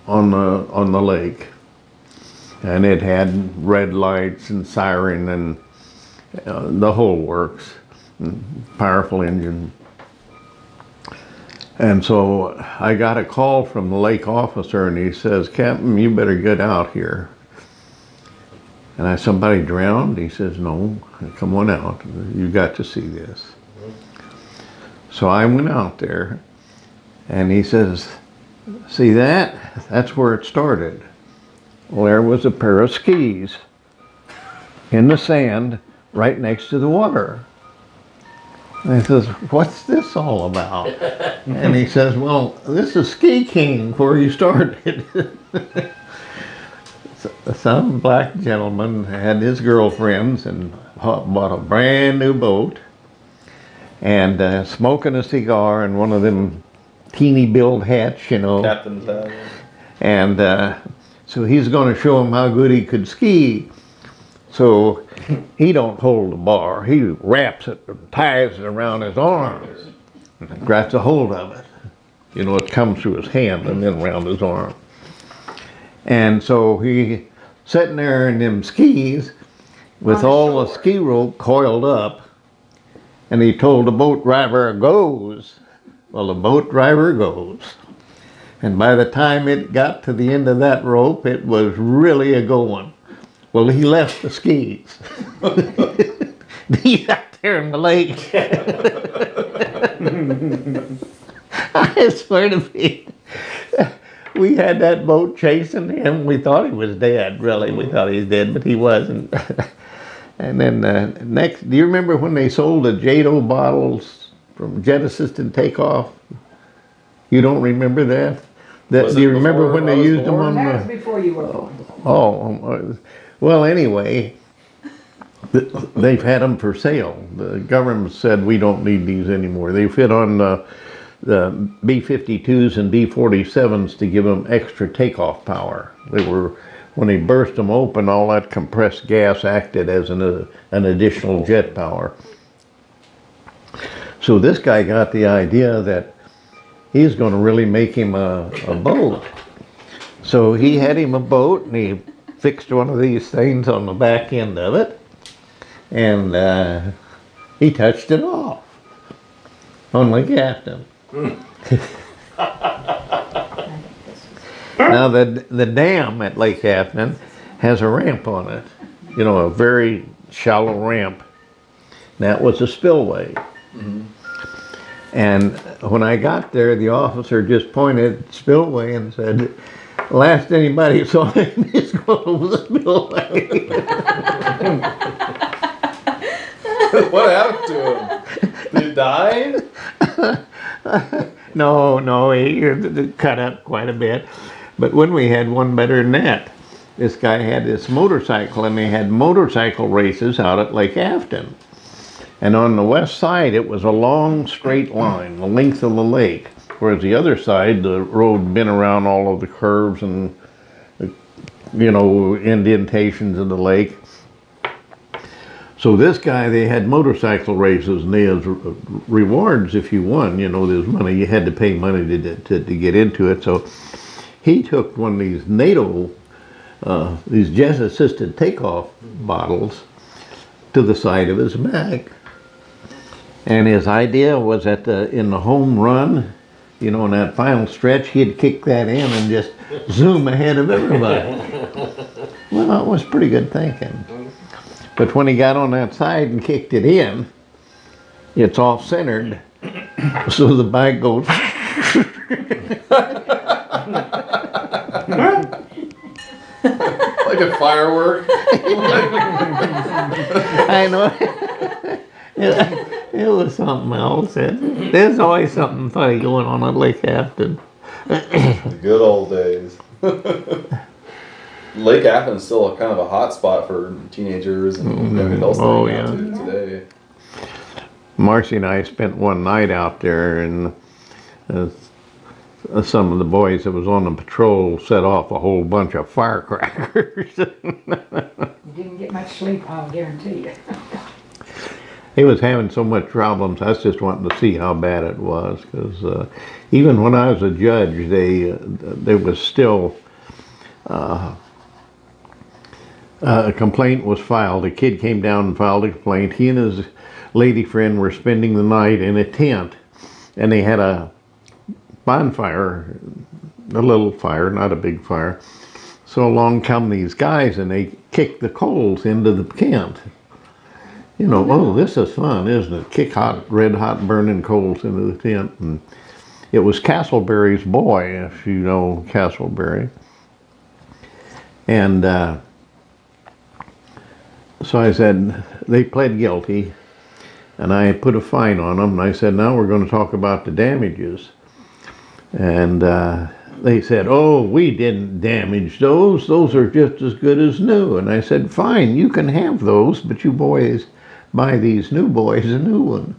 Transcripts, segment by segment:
on the lake, and it had red lights and siren and the whole works, powerful engine. And so I got a call from the lake officer, and he says, "Captain, you better get out here." And I, "Somebody drowned?" He says, "No, come on out. You got to see this." So I went out there, and he says, "See that? That's where it started." Well, there was a pair of skis in the sand right next to the water. And he says, "What's this all about?" And he says, "Well, this is Ski King, where you started." Some black gentleman had his girlfriends and bought a brand new boat, and smoking a cigar and one of them teeny billed hats, Captain's hat. And so he's going to show him how good he could ski. So he don't hold the bar. He wraps it and ties it around his arms and grabs a hold of it. It comes through his hand and then around his arm. And so he sitting there in them skis with all the ski rope coiled up, and he told the boat driver, "Goes." Well, the boat driver goes. And by the time it got to the end of that rope, it was really a going. Well, he left the skis. He's out there in the lake. I swear to be, we had that boat chasing him. We thought he was dead, really. We thought he was dead, but he wasn't. And then next, do you remember when they sold the Jado bottles from jet assisted takeoff? You don't remember that? Do you remember when they used them on the... That was before you were born. Oh, well, anyway, they've had them for sale. The government said we don't need these anymore. They fit on the B-52s and B-47s to give them extra takeoff power. When they burst them open, all that compressed gas acted as an additional jet power. So this guy got the idea that he's going to really make him a boat. So he had him a boat, and he fixed one of these things on the back end of it, and he touched it off on Lake Afton. Now the dam at Lake Afton has a ramp on it, a very shallow ramp. That was a spillway. Mm-hmm. And when I got there, the officer just pointed at the spillway and said, "Last anybody saw him, he's going over the spillway." What happened to him? Did he die? No, he cut up quite a bit. But when we had one better than that, this guy had this motorcycle, and they had motorcycle races out at Lake Afton. And on the west side, it was a long straight line, the length of the lake. Whereas the other side, the road had been around all of the curves and, indentations of the lake. So this guy, they had motorcycle races, and they had rewards if you won. There's money. You had to pay money to get into it. So he took one of these NATO, these jet-assisted takeoff bottles to the side of his back. And his idea was that in the home run, in that final stretch, he'd kick that in and just zoom ahead of everybody. Well, it was pretty good thinking. But when he got on that side and kicked it in, it's off-centered, so the bike goes... Like a firework. I know. It was something else. There's always something funny going on at Lake Afton. The good old days. Lake Afton's still kind of a hot spot for teenagers and young adults to today. Marcy and I spent one night out there, and some of the boys that was on the patrol set off a whole bunch of firecrackers. You didn't get much sleep, I'll guarantee you. He was having so much problems. I was just wanting to see how bad it was, because even when I was a judge, there was still a complaint was filed. A kid came down and filed a complaint. He and his lady friend were spending the night in a tent, and they had a bonfire, a little fire, not a big fire. So along come these guys, and they kick the coals into the tent. You know, oh, this is fun, isn't it? Kick hot, red hot burning coals into the tent. And it was Castleberry's boy, if you know Castleberry. And so I said, they pled guilty, and I put a fine on them. And I said, now we're going to talk about the damages. And they said, oh, we didn't damage those. Those are just as good as new. And I said, fine, you can have those, but you boys buy these new boys a new one.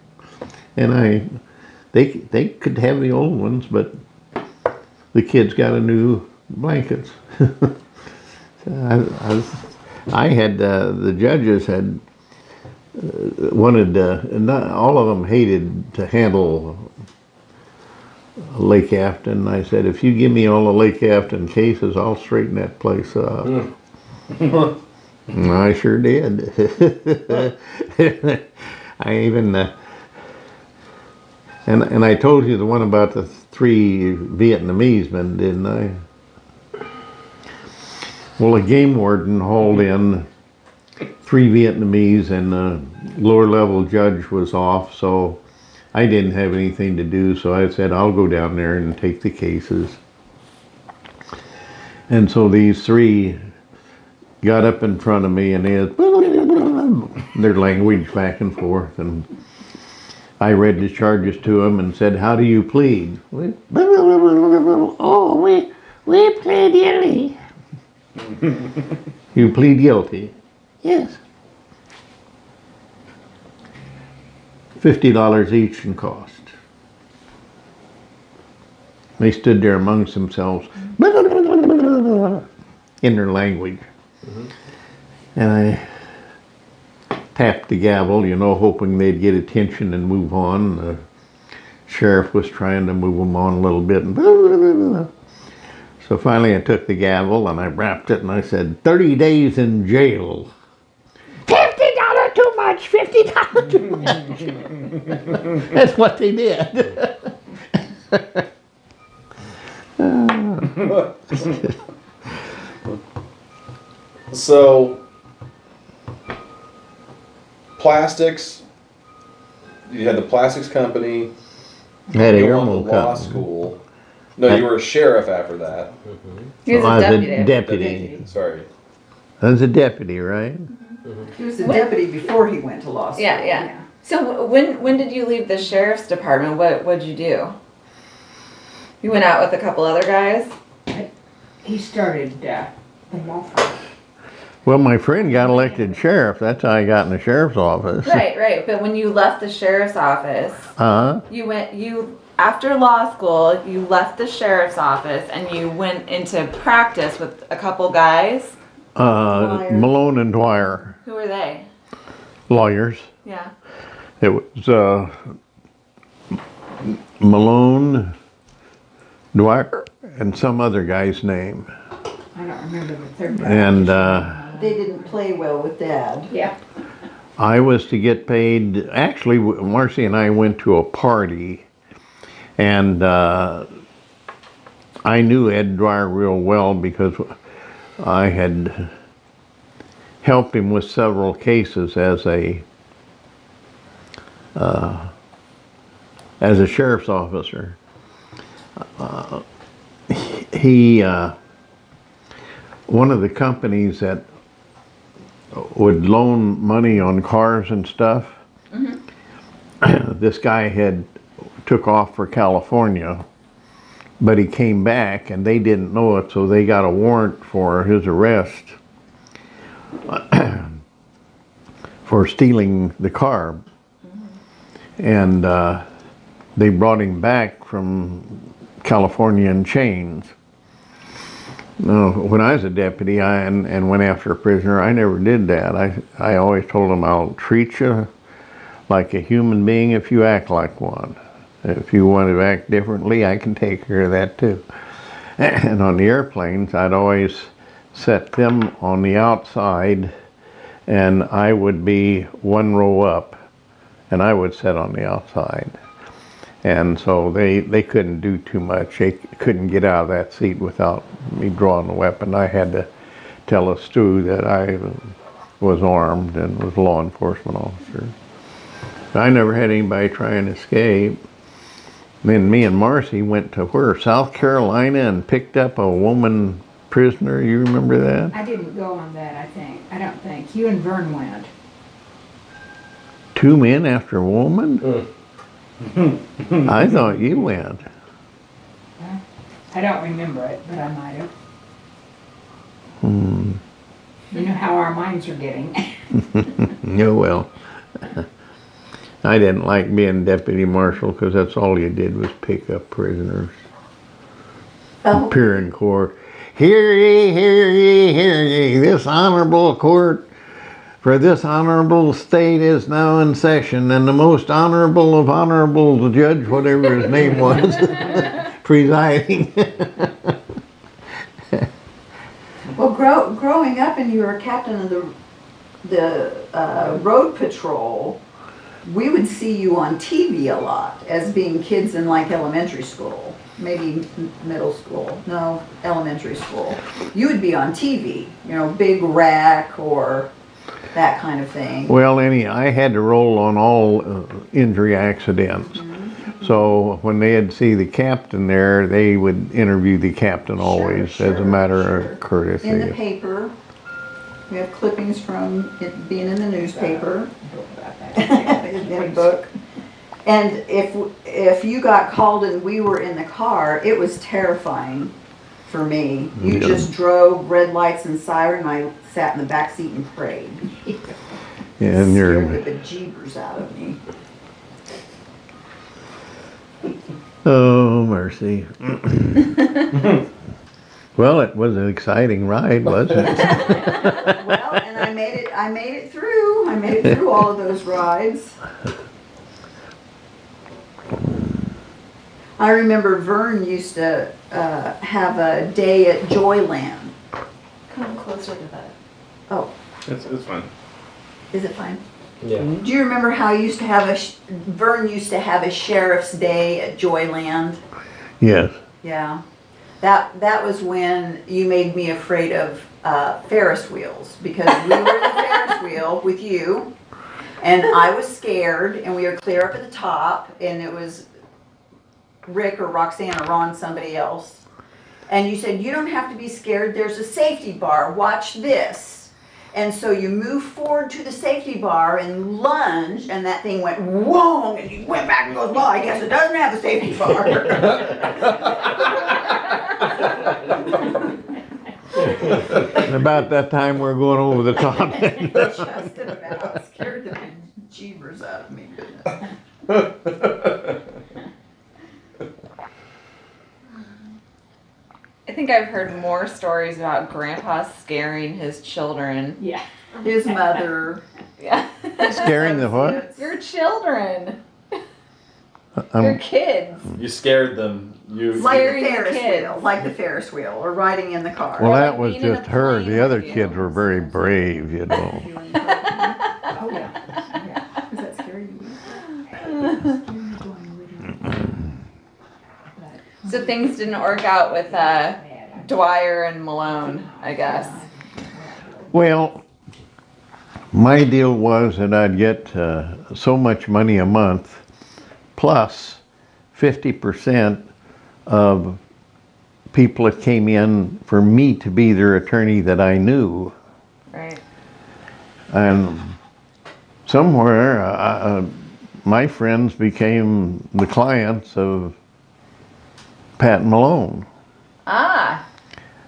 And they could have the old ones, but the kids got a new blankets. I had, the judges had wanted, not all of them hated to handle Lake Afton. I said, if you give me all the Lake Afton cases, I'll straighten that place up. And I sure did. I even, and I told you the one about the 3 Vietnamese men, didn't I? Well, a game warden hauled in 3 Vietnamese, and the lower level judge was off, so I didn't have anything to do, so I said, I'll go down there and take the cases. And so these 3 got up in front of me, and they had their language back and forth, and I read the charges to them and said, how do you plead? Oh, we plead guilty. You plead guilty? Yes. $50 each in cost. They stood there amongst themselves in their language. And I tapped the gavel, you know, hoping they'd get attention and move on. The sheriff was trying to move them on a little bit. So finally I took the gavel and I wrapped it and I said, 30 days in jail. $50 too much, $50 too much. That's what they did. So, plastics, you had the plastics company, Had a you went to Yermo law company. school. No, you were a sheriff after that. He was I a was deputy. a deputy. Sorry. I was a deputy, right? He was a deputy before he went to law school. Yeah. So when did you leave the sheriff's department? What'd you do? You went out with a couple other guys? He started the law firm. Well, my friend got elected sheriff. That's how I got in the sheriff's office. Right. But when you left the sheriff's office, after law school, you left the sheriff's office and you went into practice with a couple guys. Malone and Dwyer, Who were they? lawyers. Yeah. It was Malone, Dwyer, and some other guy's name. I don't remember the third guy. And They didn't play well with Dad. Yeah. I was to get paid. Actually, Marcy and I went to a party, and I knew Ed Dwyer real well because I had helped him with several cases as a sheriff's officer. One of the companies that would loan money on cars and stuff, this guy had took off for California, but he came back and they didn't know it, so they got a warrant for his arrest for stealing the car. And they brought him back from California in chains. No, when I was a deputy and went after a prisoner, I never did that. I always told them, I'll treat you like a human being if you act like one. if you want to act differently, I can take care of that too. And on the airplanes, I'd always set them on the outside, and I would be one row up, and I would sit on the outside. And so they couldn't do too much. They couldn't get out of that seat without me drawing the weapon. I had to tell a stew that I was armed and was a law enforcement officer. I never had anybody try and escape. Then me and Marcy went to where? South Carolina, and picked up a woman prisoner. You remember that? I didn't go on that, I think. I don't think. You and Vern went. 2 men after a woman? I thought you went. I don't remember it, but I might have. Hmm. You know how our minds are getting. Oh well. I didn't like being deputy marshal because that's all you did was pick up prisoners. Appear in court. Hear ye, hear ye, hear ye. This honorable court for this honorable state is now in session, and the most honorable of honorable judge, whatever his name was, presiding. Well, growing up and you were captain of the road patrol, we would see you on TV a lot as being kids in like elementary school, maybe middle school, no, elementary school. You would be on TV, you know, big rack or that kind of thing. Well, I had to roll on all injury accidents. So when they'd see the captain there, they would interview the captain always, as a matter of courtesy. In the paper, we have clippings from it being in the newspaper, in the book. And if you got called and we were in the car, it was terrifying for me. You just drove, red lights and siren, and I sat in the back seat and prayed. And scared the bejeebers out of me. Oh, mercy. Well, it was an exciting ride, wasn't it? Well, and I made it through. I made it through all of those rides. I remember Vern used to have a day at Joyland. Come closer to that. Oh, It's fine. is it fine? Yeah. Do you remember how he used to have Vern used to have a sheriff's day at Joyland? Yes. Yeah. That was when you made me afraid of Ferris wheels, because we were in the Ferris wheel with you, and I was scared, and we were clear up at the top, and it was Rick or Roxanne or Ron, somebody else. And you said, you don't have to be scared, there's a safety bar, watch this. And so you move forward to the safety bar and lunge, and that thing went whoa, and you went back and goes, well, I guess it doesn't have a safety bar. And about that time, we're going over the top. Just about scared the bejeebers out of me. Goodness. I think I've heard more stories about Grandpa scaring his children. Yeah. His mother. Yeah. Scaring the what? Your children. Your I'm, kids. You scared them. You Like the Scaring the Ferris kids. wheel, like the Ferris wheel, or riding in the car. well, like that was being in a just her. plane The other with you. kids were very brave, you know. Oh, yeah. Is that scary to you? So things didn't work out with Dwyer and Malone, I guess. Well, my deal was that I'd get so much money a month, plus 50% of people that came in for me to be their attorney that I knew. Right. And somewhere, my friends became the clients of Pat Malone. Ah.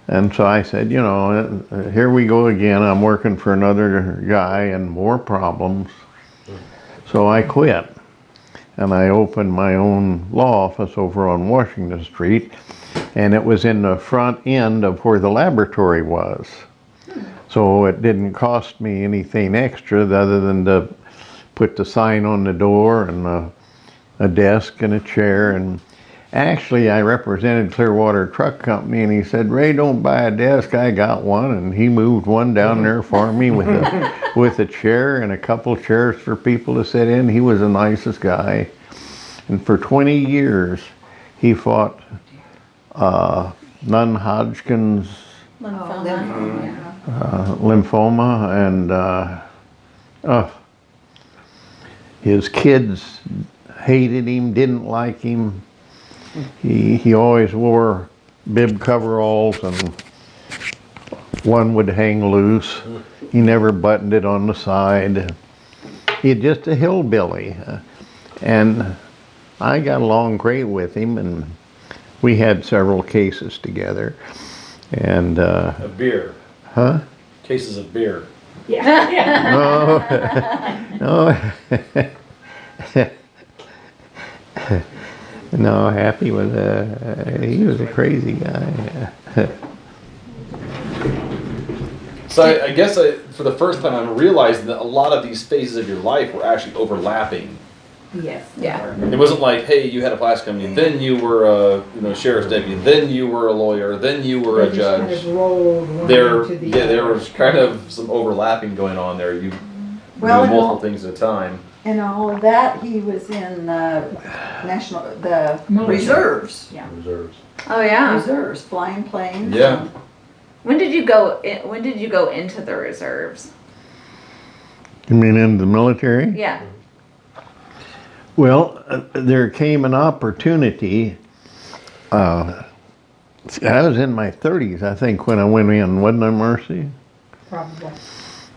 And so I said, you know, here we go again. I'm working for another guy and more problems. So I quit. And I opened my own law office over on Washington Street. And it was in the front end of where the laboratory was. So it didn't cost me anything extra other than to put the sign on the door and a desk and a chair. And actually, I represented Clearwater Truck Company, and he said, "Ray, don't buy a desk. I got one." And he moved one down there for me with a chair and a couple chairs for people to sit in. He was the nicest guy. And for 20 years, he fought non-Hodgkin's lymphoma, and his kids hated him, didn't like him. He always wore bib coveralls, and one would hang loose. He never buttoned it on the side. He's just a hillbilly, and I got along great with him, and we had several cases together. And A beer. huh? Cases of beer. No, no. No, Happy was he was a crazy guy. So I guess for the first time I'm realizing that a lot of these phases of your life were actually overlapping. Yes. Yeah. It wasn't like, hey, you had a plastic company, then you were a sheriff's deputy, then you were a lawyer, then you were a They just kind judge. of rolled one There, into the yeah, there other. was kind of some overlapping going on there. You Well, do and multiple all- things at a time. And all of that, he was in the Military. reserves. Yeah. Reserves. Oh yeah. Reserves, flying planes. Yeah. When did you go? When did you go into the reserves? You mean in the military? Yeah. Well, there came an opportunity. I was in my 30s, I think, when I went in, wasn't I, Marcy? Probably.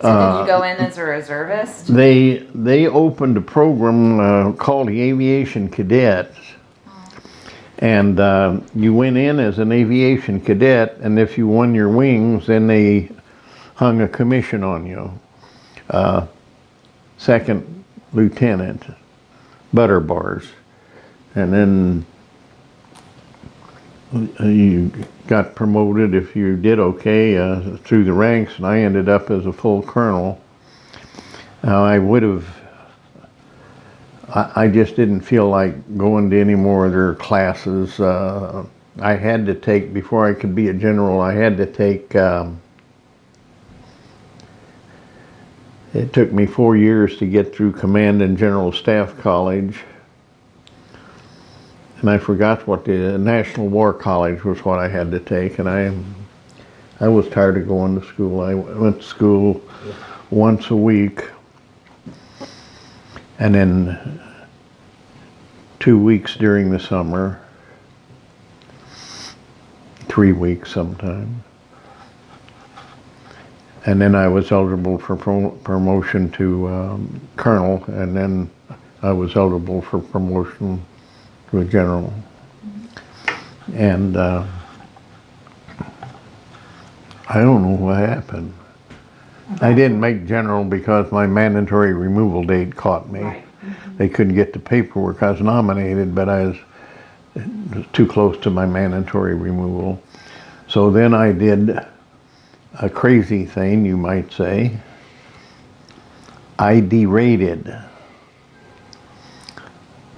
So did you go in as a reservist? They opened a program called the Aviation Cadets, and you went in as an aviation cadet, and if you won your wings, then they hung a commission on you, second lieutenant, butter bars, and then you got promoted if you did okay through the ranks, and I ended up as a full colonel. Now I just didn't feel like going to any more of their classes. I had to take, before I could be a general, I had to take, it took me 4 years to get through Command and General Staff College. And I forgot what the National War College was what I had to take, and I was tired of going to school. I went to school once a week, and then 2 weeks during the summer, 3 weeks sometime. And then I was eligible for promotion to colonel, and then I was eligible for promotion to a general. And I don't know what happened. I didn't make general because my mandatory removal date caught me. Right. They couldn't get the paperwork. I was nominated, but I was too close to my mandatory removal. So then I did a crazy thing, you might say. I derated.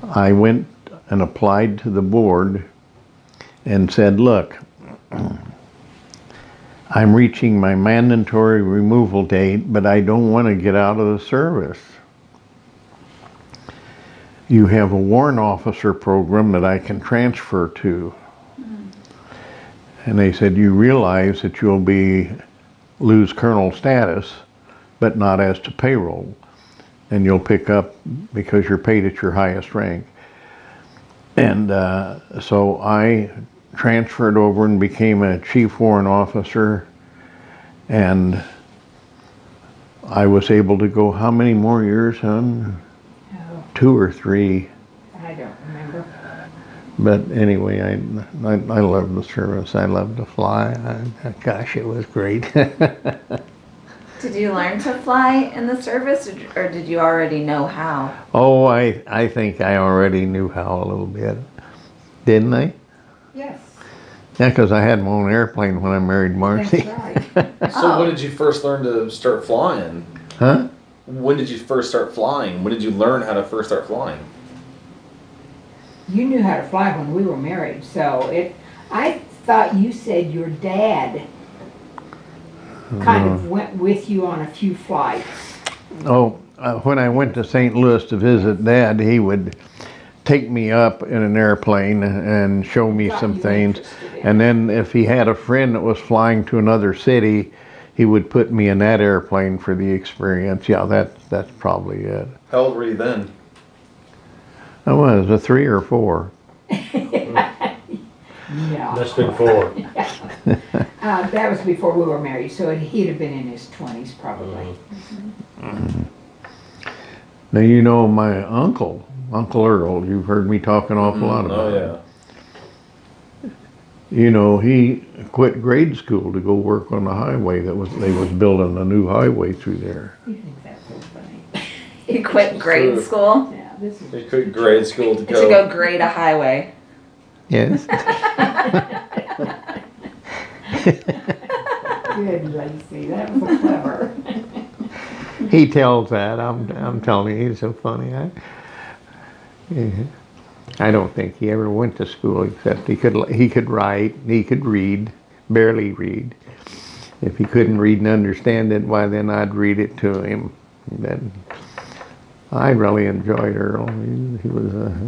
I went and applied to the board and said, look, I'm reaching my mandatory removal date, but I don't want to get out of the service. You have a warrant officer program that I can transfer to. And they said, you realize that you'll lose colonel status, but not as to payroll. And you'll pick up because you're paid at your highest rank. And so I transferred over and became a chief warrant officer, and I was able to go, how many more years, hon? Oh, 2 or 3. I don't remember. But anyway, I love the service. I love to fly. Gosh, it was great. Did you learn to fly in the service, or did you already know how? Oh, I think I already knew how a little bit. Didn't I? Yes, Yeah, because I had my own airplane when I married Marcy. that's right. So when did you first learn to start flying? Huh? When did you first start flying? When did you learn how to first start flying? you knew how to fly when we were married, so I thought you said your dad kind of went with you on a few flights. Oh, when I went to St. Louis to visit Dad, he would take me up in an airplane and show me Got some you things. interested in And then if he had a friend that was flying to another city, he would put me in that airplane for the experience. Yeah, that's probably it. How old were you then? I was a 3 or 4. No. That's been 4. That was before we were married, so he'd have been in his 20s probably. Now you know my uncle Earl. You've heard me talk an awful lot about him. Oh You know, he quit grade school to go work on the highway they was building a new highway through there. You think that's so funny? You quit grade True. school Yeah, this is. yeah. You quit grade school to to go go. grade a highway. Yes. Good, Lacey. That was clever. He tells that. I'm telling you, he's so funny. I don't think he ever went to school, except he could write, he could read, barely read. If he couldn't read and understand it, why then I'd read it to him. Then I really enjoyed Earl.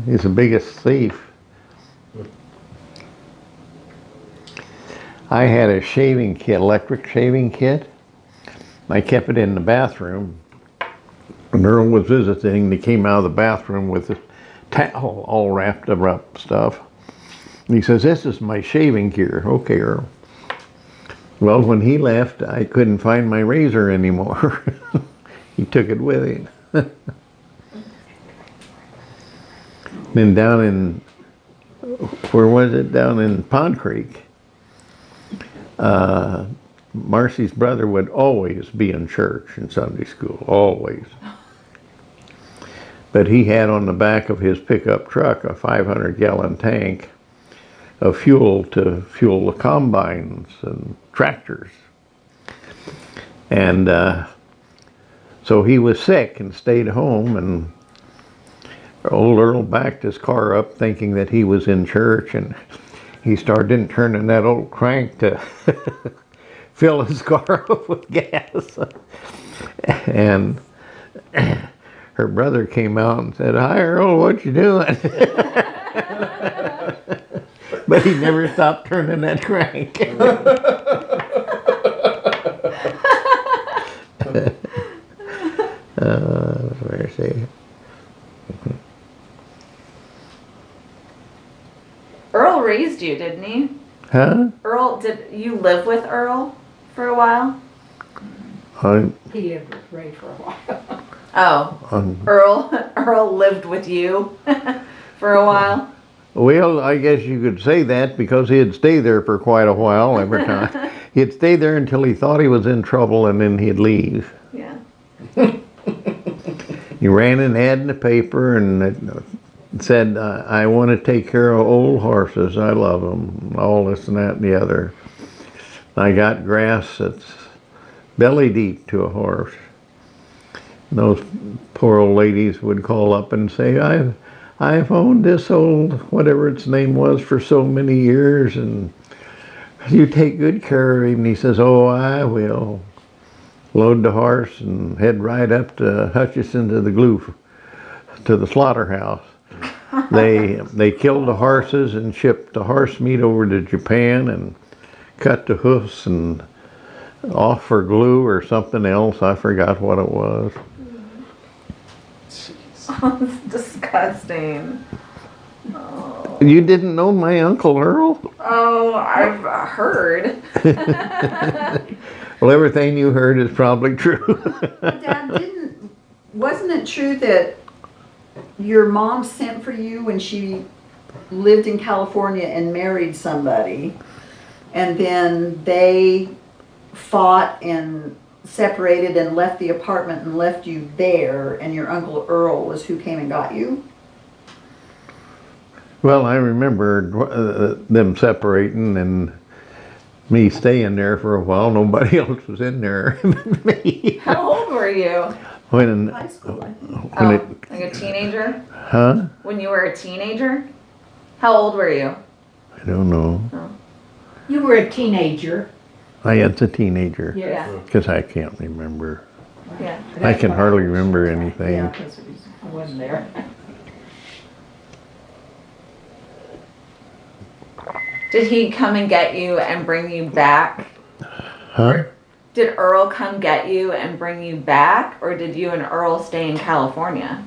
He's the biggest thief. I had a shaving kit, electric shaving kit. I kept it in the bathroom. When Earl was visiting, he came out of the bathroom with a towel all wrapped up stuff. And he says, "This is my shaving gear." Okay, Earl. Well, when he left, I couldn't find my razor anymore. He took it with him. Then down in, where was it? Down in Pond Creek. Marcy's brother would always be in church in Sunday school, always. But he had on the back of his pickup truck a 500-gallon tank of fuel to fuel the combines and tractors. And so he was sick and stayed home, and old Earl backed his car up thinking that he was in church, and he started turning that old crank to fill his car up with gas. And her brother came out and said, "Hi, Earl, what you doing?" But he never stopped turning that crank. Mercy. Earl raised you, didn't he? Huh? Earl, did you live with Earl for a while? He lived with Ray for a while. Oh, Earl lived with you for a while. Well, I guess you could say that because he'd stay there for quite a while every time. He'd stay there until he thought he was in trouble, and then he'd leave. Yeah. He ran an ad in the paper and it said, "I want to take care of old horses. I love them." All this and that and the other. I got grass that's belly deep to a horse. And those poor old ladies would call up and say, I've owned this old, whatever its name was, for so many years, and you take good care of him." And he says, "Oh, I will." Load the horse and head right up to Hutchison to the slaughterhouse. They killed the horses and shipped the horse meat over to Japan and cut the hoofs and off for glue or something else. I forgot what it was. Oh, that's disgusting. You didn't know my Uncle Earl? Oh, I've heard. Well, everything you heard is probably true. Dad, wasn't it true that your mom sent for you when she lived in California and married somebody, and then they fought and separated and left the apartment and left you there, and your Uncle Earl was who came and got you? Well, I remember them separating and me staying there for a while. Nobody else was in there but me. How old were you? When High school, I think. when it, Like a teenager? huh? When you were a teenager? How old were you? I don't know. You were a teenager. I was a teenager. Yes. Because I can't remember. Yeah. I can hardly remember anything. Yeah, 'cause I wasn't there. Did he come and get you and bring you back? Huh? Did Earl come get you and bring you back, or did you and Earl stay in California?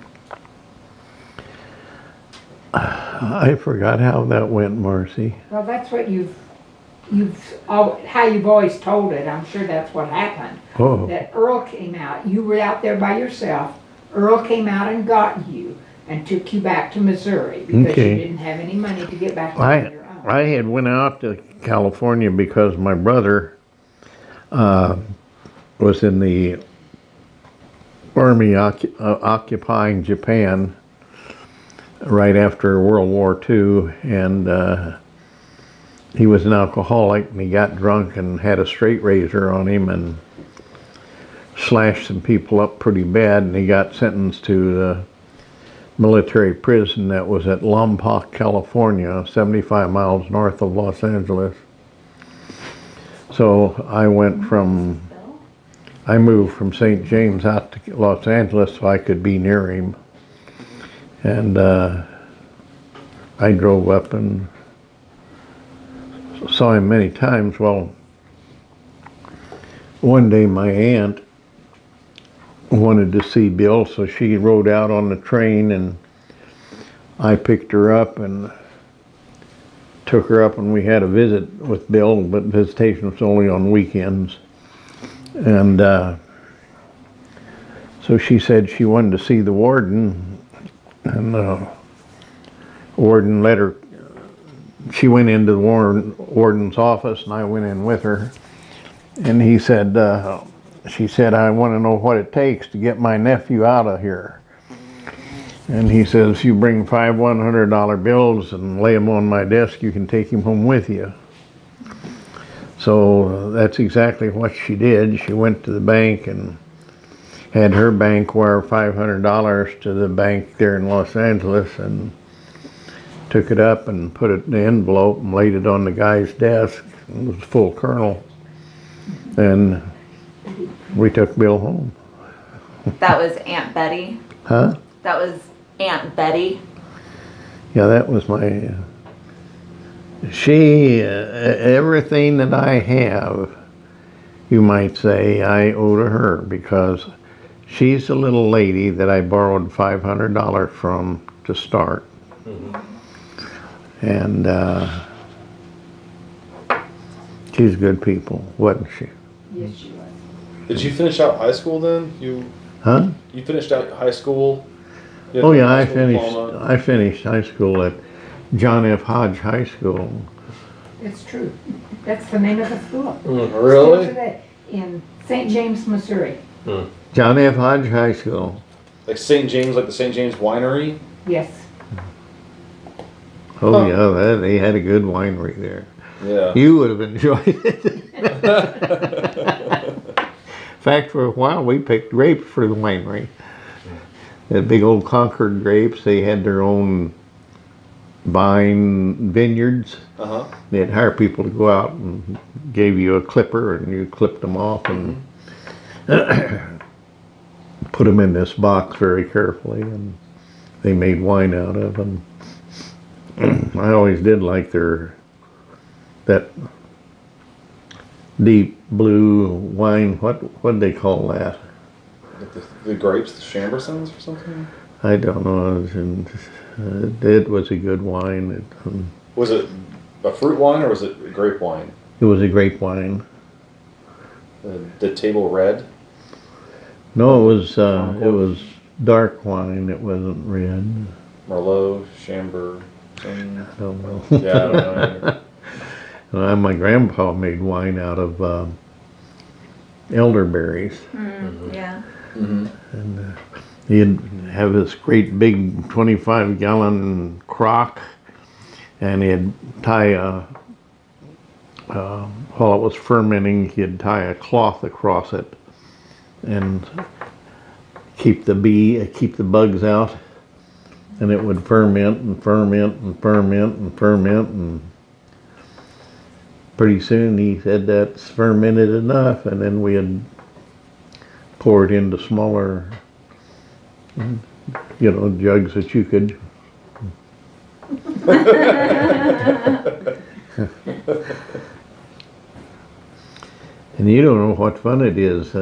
I forgot how that went, Marcy. Well, that's what how you've always told it. I'm sure that's what happened. Oh, That Earl came out. You were out there by yourself. Earl came out and got you and took you back to Missouri because Okay. you didn't have any money to get back on your own. I had went out to California because my brother was in the army occupying Japan right after World War II, and he was an alcoholic, and he got drunk and had a straight razor on him and slashed some people up pretty bad, and he got sentenced to the military prison that was at Lompoc, California, 75 miles north of Los Angeles. So I moved from St. James out to Los Angeles so I could be near him. And I drove up and saw him many times. Well, one day my aunt wanted to see Bill, so she rode out on the train, and I picked her up and took her up, and we had a visit with Bill, but visitation was only on weekends. And so she said she wanted to see the warden, and the warden let her. She went into the warden's office, and I went in with her, and he said, she said, I want to know what it takes to get my nephew out of here. And he says, if you bring 5 $100 bills and lay them on my desk, you can take him home with you. So that's exactly what she did. She went to the bank and had her bank wire $500 to the bank there in Los Angeles, and took it up and put it in the envelope and laid it on the guy's desk. It was a full kernel. And we took Bill home. That was Aunt Betty. Huh? That was Aunt Betty. Yeah, that was my. She, everything that I have, you might say, I owe to her, because she's the little lady that I borrowed $500 from to start. And she's good people, wasn't she? Yes, she was. Did you finish out high school then? You finished out high school? You had Oh a yeah, high I school finished. diploma? I finished high school at John F. Hodge High School. It's true. That's the name of the school. Still Really? today, in St. James, Missouri. John F. Hodge High School. Like St. James, like the St. James Winery? Yes. Oh Huh. yeah, they had a good winery there. Yeah. You would have enjoyed it. In fact, for a while we picked grapes for the winery. They had big old Concord grapes. They had their own vine vineyards. Uh-huh. They'd hire people to go out and gave you a clipper, and you clipped them off and put them in this box very carefully, and they made wine out of them. I always did like that deep blue wine. What'd they call that? Like the grapes, the Chambersons or something? I don't know. It was a good wine. Was it a fruit wine or was it a grape wine? It was a grape wine. The table red? No, it was dark wine. It wasn't red. Merlot, Chamber. I don't know. Yeah, I don't know either. My grandpa made wine out of elderberries. Yeah. Mm-hmm. And he'd have this great big 25-gallon crock, and he'd tie while it was fermenting, he'd tie a cloth across it and keep the bugs out. and it would ferment and ferment and ferment and ferment, and pretty soon he said that's fermented enough, and then we'd pour it into smaller, jugs that you could. And you don't know what fun it is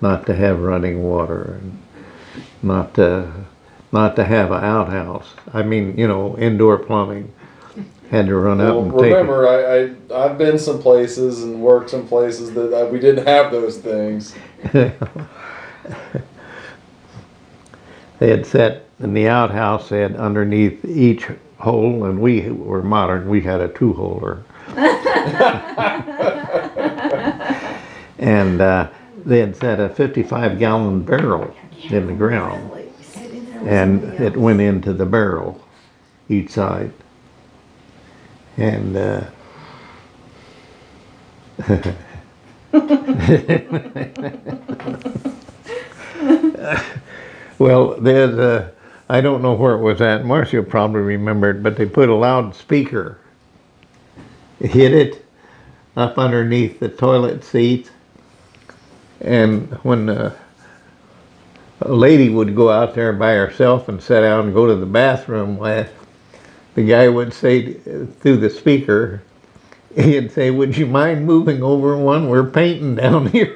not to have running water, and not to have an outhouse. I mean, indoor plumbing. Had to run up Well, and take it. remember, I've been some places and worked some places that we didn't have those things. They had set in the outhouse, they had underneath each hole, and we were modern, we had a 2-holer. And they had set a 55-gallon barrel in the ground, and it went into the barrel, each side. And well, there's I don't know where it was at. Marcia probably remembered, but they put a loudspeaker, hit it up underneath the toilet seat, and when a lady would go out there by herself and sit down and go to the bathroom, the guy would say through the speaker, he'd say, "Would you mind moving over one? We're painting down here."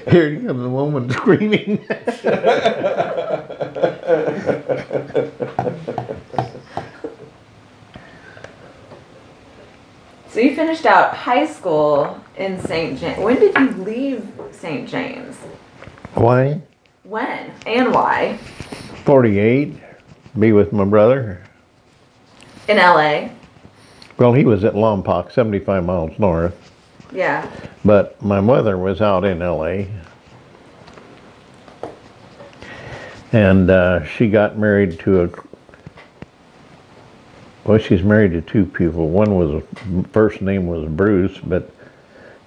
Here comes the woman screaming. So you finished out high school in St. James. When did you leave St. James? Why? When and why? 48, be with my brother. In LA? Well, he was at Lompoc, 75 miles north, Yeah. but my mother was out in LA. And she got married to she's married to 2 people. One was, first name was Bruce, but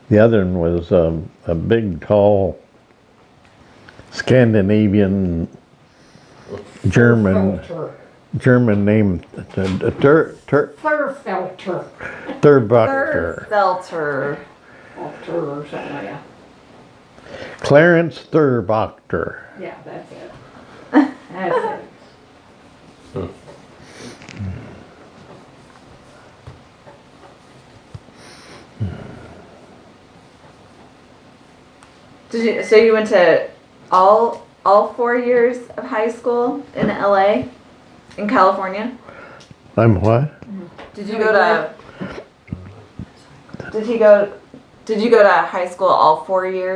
the other one was a big, tall, Scandinavian, German name, Thurfelter. Thurbucker. Felter. Or something like that. Clarence Thurbucker. Yeah, that's it. That's it. So you went to all 4 years of high school in LA, in California? I'm what? Did you go to? Did you go to high school all 4 years?